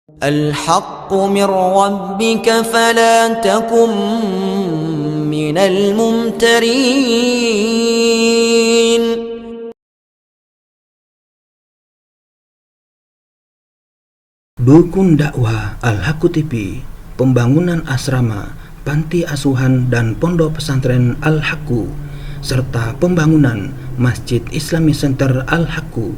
الحق من ربك فلا تكن من الممترين. Dukun dakwah Al-Haqqu TV, pembangunan asrama, panti asuhan dan pondok pesantren Al-Haqqu, serta pembangunan Masjid Islamic Center Al-Haqqu.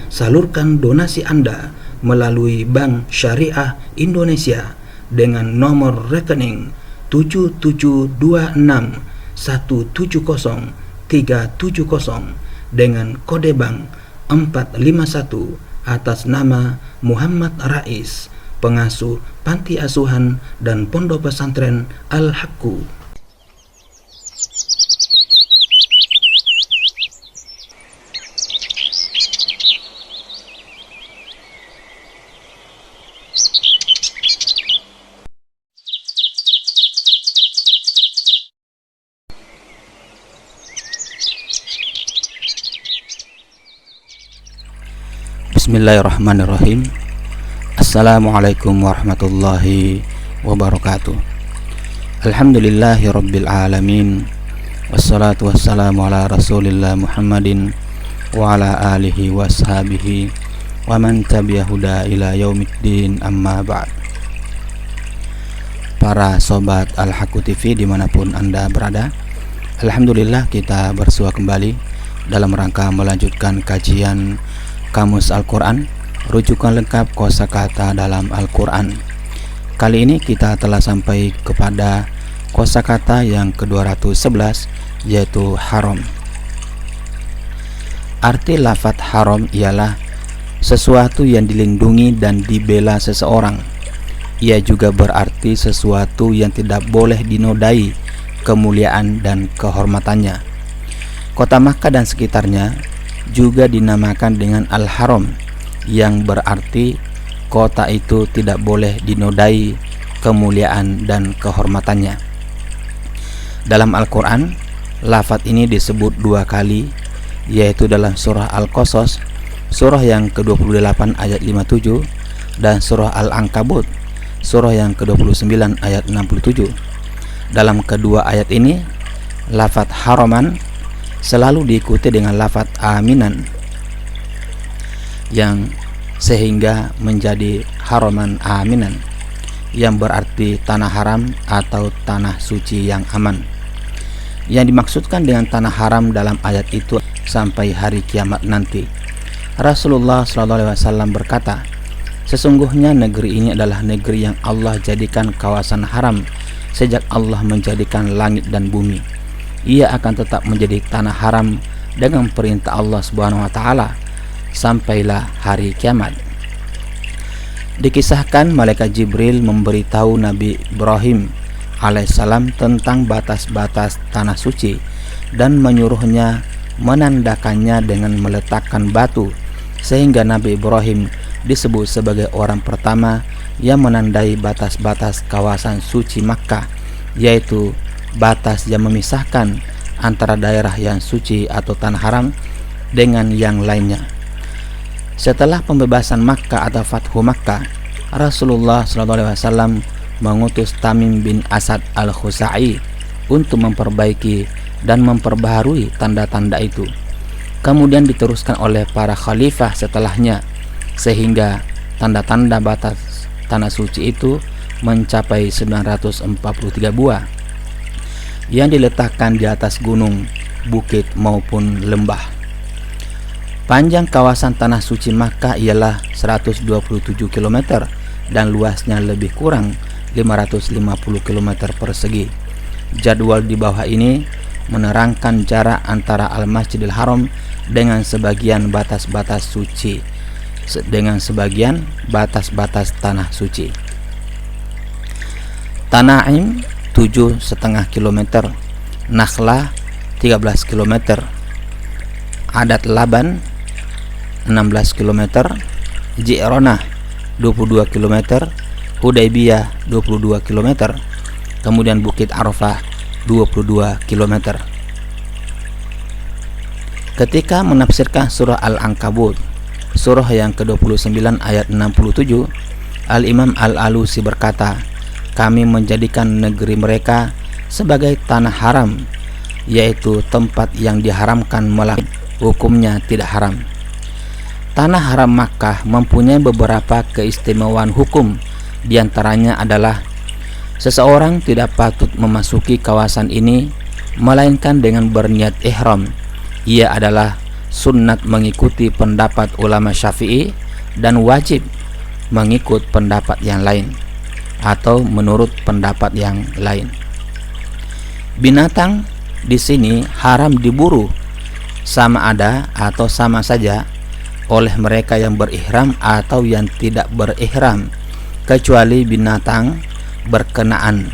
Salurkan donasi Anda melalui Bank Syariah Indonesia dengan nomor rekening 7726170370 dengan kode bank 451 atas nama Muhammad Rais, pengasuh panti asuhan dan pondok pesantren Al-Haqqu. Bismillahirrahmanirrahim. Assalamualaikum warahmatullahi wabarakatuh. Alhamdulillahi rabbil alamin. Wassalatu wassalamu ala rasulillah Muhammadin wa ala alihi wa ashabihi wa man tabi'ahuda ila yaumiddin, amma ba'd. Para sobat Al-Haqqu TV dimanapun Anda berada, alhamdulillah kita bersua kembali dalam rangka melanjutkan kajian Kamus Al-Quran, rujukan lengkap kosakata dalam Al-Quran. Kali ini kita telah sampai kepada kosakata yang ke-211, yaitu haram. Arti lafadz haram ialah sesuatu yang dilindungi dan dibela seseorang. Ia juga berarti sesuatu yang tidak boleh dinodai kemuliaan dan kehormatannya. Kota Makkah dan sekitarnya juga dinamakan dengan Al-Haram, yang berarti kota itu tidak boleh dinodai kemuliaan dan kehormatannya. Dalam Al-Quran, lafadz ini disebut dua kali, yaitu dalam surah Al-Qasas, surah yang ke-28 ayat 57, dan surah Al-Ankabut, surah yang ke-29 ayat 67. Dalam kedua ayat ini, lafadz haraman selalu diikuti dengan lafadz aminan, yang sehingga menjadi haraman aminan, yang berarti tanah haram atau tanah suci yang aman. Yang dimaksudkan dengan tanah haram dalam ayat itu sampai hari kiamat nanti. Rasulullah SAW berkata, sesungguhnya negeri ini adalah negeri yang Allah jadikan kawasan haram sejak Allah menjadikan langit dan bumi. Ia akan tetap menjadi tanah haram dengan perintah Allah Subhanahu wa taala sampailah hari kiamat. Dikisahkan malaikat Jibril memberitahu Nabi Ibrahim alaihissalam tentang batas-batas tanah suci dan menyuruhnya menandakannya dengan meletakkan batu, sehingga Nabi Ibrahim disebut sebagai orang pertama yang menandai batas-batas kawasan suci Makkah, yaitu batas yang memisahkan antara daerah yang suci atau tanah haram dengan yang lainnya. Setelah pembebasan Makkah atau Fathu Makkah, Rasulullah SAW mengutus Tamim bin Asad al-Khuzai untuk memperbaiki dan memperbaharui tanda-tanda itu. Kemudian diteruskan oleh para khalifah setelahnya, sehingga tanda-tanda batas tanah suci itu mencapai 943 buah yang diletakkan di atas gunung, bukit maupun lembah. Panjang kawasan tanah suci Makkah ialah 127 km dan luasnya lebih kurang 550 km persegi. Jadwal di bawah ini menerangkan jarak antara Al-Masjidil Haram dengan sebagian batas-batas suci, dengan sebagian batas-batas tanah suci. Tanaim 7,5 km, Nakhlah 13 km, Adat Laban 16 km, Ji'ronah 22 km, Hudaybiyah 22 km, kemudian Bukit Arafah 22 km. Ketika menafsirkan surah Al-Ankabut, surah yang ke-29 ayat 67, Al-Imam Al-Alusi berkata, kami menjadikan negeri mereka sebagai tanah haram, yaitu tempat yang diharamkan melakukan hukumnya tidak haram. Tanah haram Makkah mempunyai beberapa keistimewaan hukum. Di antaranya adalah seseorang tidak patut memasuki kawasan ini melainkan dengan berniat ihram. Ia adalah sunnat mengikuti pendapat ulama Syafi'i dan wajib mengikut pendapat yang lain atau menurut pendapat yang lain. Binatang di sini haram diburu, sama ada atau sama saja oleh mereka yang berihram atau yang tidak berihram, kecuali binatang berkenaan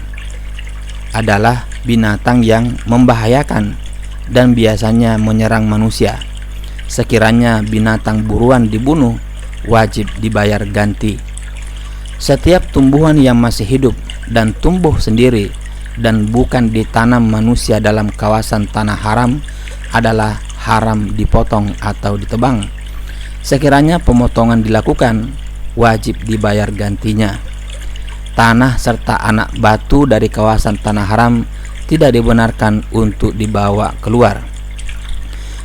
adalah binatang yang membahayakan dan biasanya menyerang manusia. Sekiranya binatang buruan dibunuh, wajib dibayar ganti. Setiap tumbuhan yang masih hidup dan tumbuh sendiri dan bukan ditanam manusia dalam kawasan tanah haram adalah haram dipotong atau ditebang. Sekiranya pemotongan dilakukan, wajib dibayar gantinya. Tanah serta anak batu dari kawasan tanah haram tidak dibenarkan untuk dibawa keluar.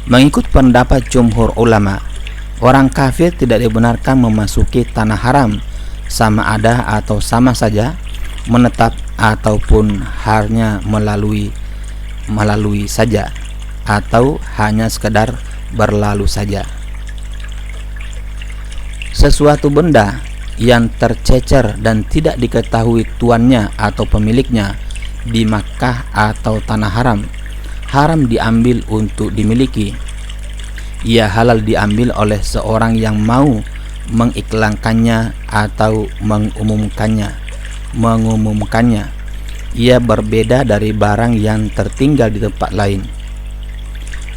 Mengikut pendapat jumhur ulama, orang kafir tidak dibenarkan memasuki tanah haram, sama ada atau sama saja menetap ataupun hanya melalui saja atau hanya sekedar berlalu saja. Sesuatu benda yang tercecer dan tidak diketahui tuannya atau pemiliknya di Makkah atau tanah haram, haram diambil untuk dimiliki. Ia halal diambil oleh seorang yang mau mengiklankannya atau mengumumkannya. Ia berbeda dari barang yang tertinggal di tempat lain.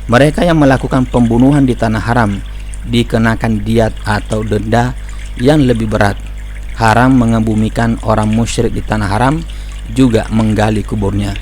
Mereka yang melakukan pembunuhan di tanah haram dikenakan diat atau denda yang lebih berat. Haram mengebumikan orang musyrik di tanah haram, juga menggali kuburnya.